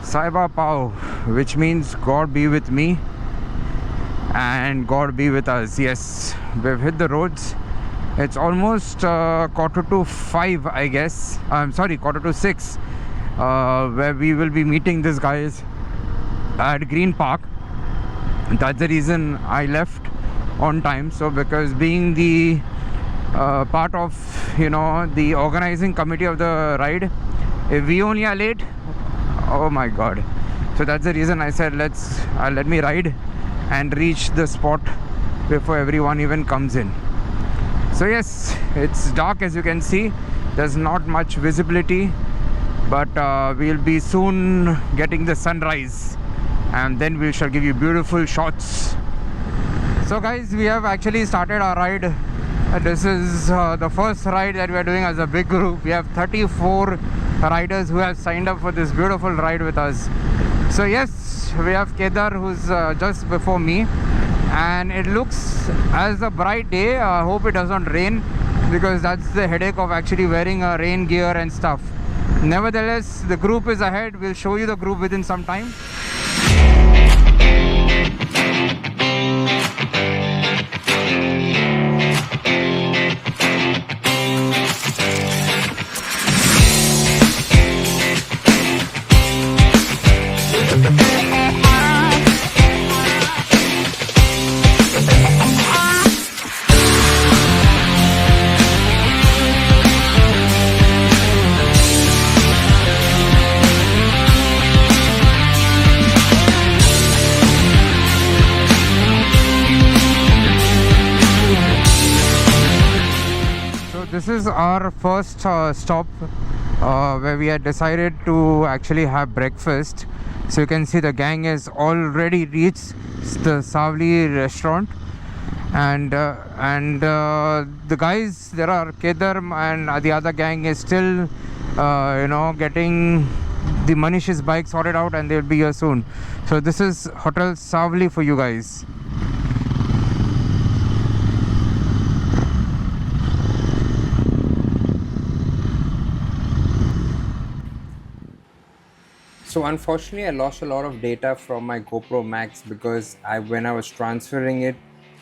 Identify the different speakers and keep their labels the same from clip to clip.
Speaker 1: Saiba Pao, which means God be with me and God be with us. Yes, we've hit the roads. It's almost 4:45, I guess. I'm sorry, 5:45, where we will be meeting these guys at Green Park. That's the reason I left on time. So because being the part of the organizing committee of the ride, if we only are late, oh my god. So that's the reason I said let me ride and reach the spot before everyone even comes in. So yes, it's dark, as you can see. There's not much visibility, but we'll be soon getting the sunrise, and then we shall give you beautiful shots. So guys, we have actually started our ride. This is the first ride that we are doing as a big group. We have 34 riders who have signed up for this beautiful ride with us. So yes, we have Kedar, who's just before me, and it looks as a bright day. I hope it doesn't rain, because that's the headache of actually wearing a rain gear and stuff. Nevertheless, the group is ahead. We'll show you the group within some time. This is our first stop where we had decided to actually have breakfast. So you can see the gang has already reached the Savli restaurant, and the guys, there are Kedar and the other gang is still getting the Manish's bike sorted out, and they'll be here soon. So this is Hotel Savli for you guys. So unfortunately, I lost a lot of data from my GoPro Max because when I was transferring it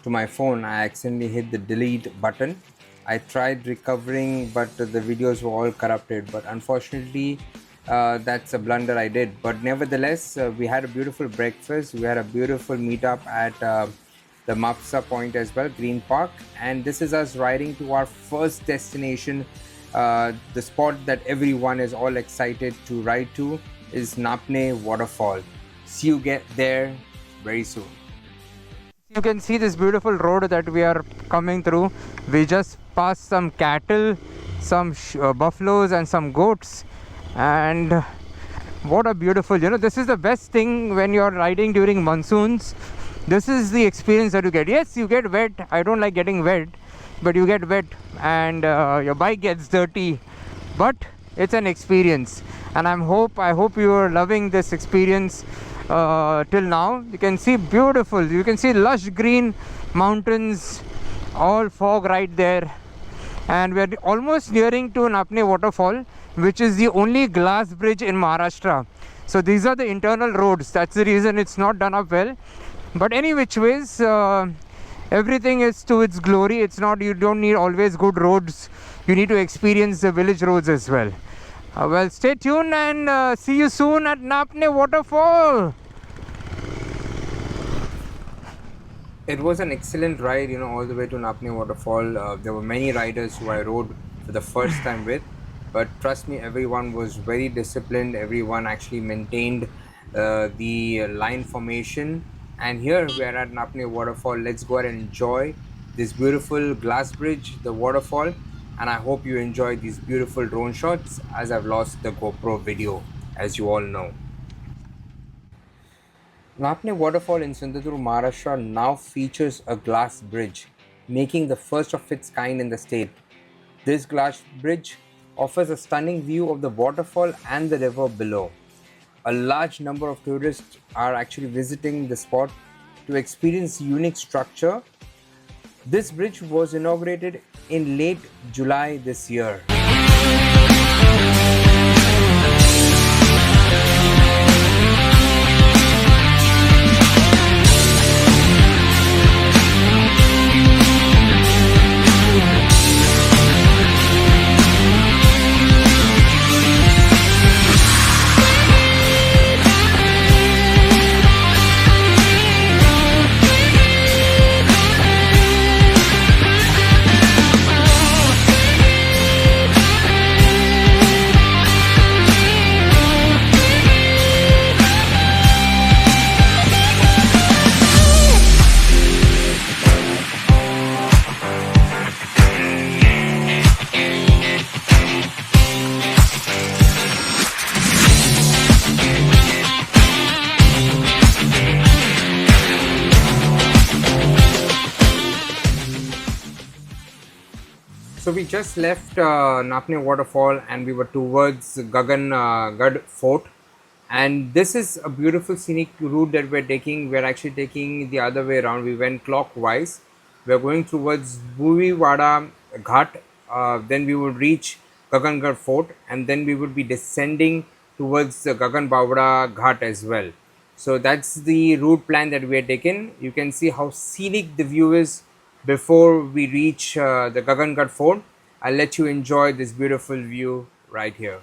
Speaker 1: to my phone, I accidentally hit the delete button. I tried recovering, but the videos were all corrupted. But unfortunately, that's a blunder I did. But nevertheless, we had a beautiful breakfast. We had a beautiful meetup at the Mapsa point as well, Green Park. And this is us riding to our first destination, the spot that everyone is all excited to ride to is Napne Waterfall. See you get there very soon. You can see this beautiful road that we are coming through. We just passed some cattle, some buffaloes and some goats, and what a beautiful, this is the best thing when you're riding during monsoons. This is the experience that you get. Yes, you get wet. I don't like getting wet, but you get wet and your bike gets dirty, but it's an experience, and I hope you are loving this experience till now. You can see beautiful, you can see lush green mountains, all fog right there, and we are almost nearing to Napne Waterfall, which is the only glass bridge in Maharashtra. So these are the internal roads. That's the reason it's not done up well, but any which ways, everything is to its glory. It's not, you don't need always good roads, you need to experience the village roads as well. Well, stay tuned and see you soon at Napne Waterfall. It was an excellent ride, all the way to Napne Waterfall. There were many riders who I rode for the first time with, but trust me, everyone was very disciplined. Everyone actually maintained the line formation. And here we are at Napne Waterfall. Let's go ahead and enjoy this beautiful glass bridge, the waterfall. And I hope you enjoy these beautiful drone shots, as I've lost the GoPro video, as you all know. Napne Waterfall in Sindhudurg, Maharashtra now features a glass bridge, making the first of its kind in the state. This glass bridge offers a stunning view of the waterfall and the river below. A large number of tourists are actually visiting the spot to experience the unique structure. This bridge was inaugurated in late July this year. So we just left Napne Waterfall and we were towards Gagangad Fort. And this is a beautiful scenic route that we're taking. We're actually taking the other way around. We went clockwise. We're going towards Vada Ghat. Then we would reach Gagangad Fort, and then we would be descending towards the Gaganbawada Ghat as well. So that's the route plan that we are taken. You can see how scenic the view is before we reach the Gagangad Fort. I'll let you enjoy this beautiful view right here.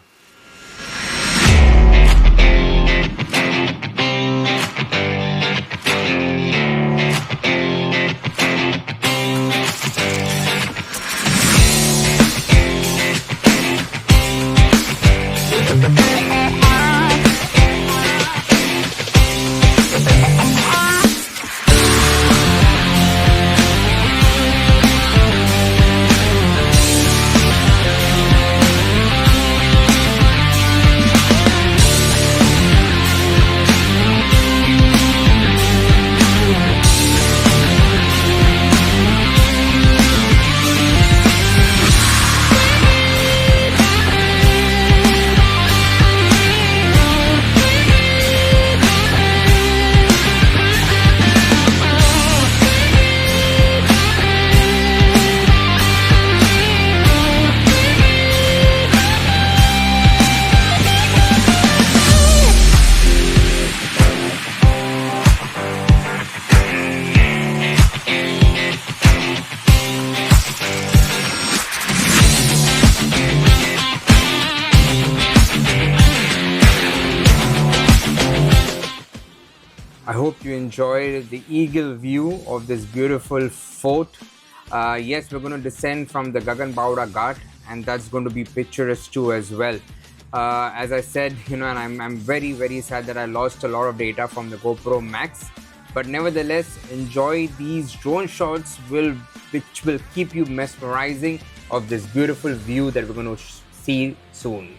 Speaker 1: I hope you enjoyed the eagle view of this beautiful fort. Yes, we're going to descend from the Gaganbawada Ghat, and that's going to be picturesque too as well. As I said, and I'm very, very sad that I lost a lot of data from the GoPro Max. But nevertheless, enjoy these drone shots, which will keep you mesmerizing of this beautiful view that we're going to see soon.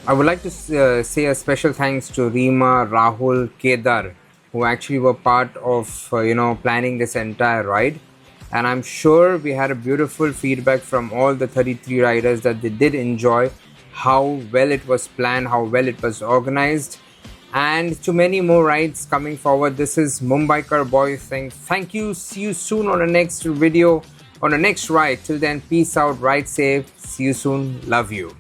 Speaker 1: I would like to say a special thanks to Rima, Rahul, Kedar, who actually were part of planning this entire ride. And I'm sure we had a beautiful feedback from all the 33 riders that they did enjoy how well it was planned, how well it was organized. And to many more rides coming forward. This is Mumbaikar Boy saying thank you. See you soon on the next video, on the next ride. Till then, peace out, ride safe. See you soon. Love you.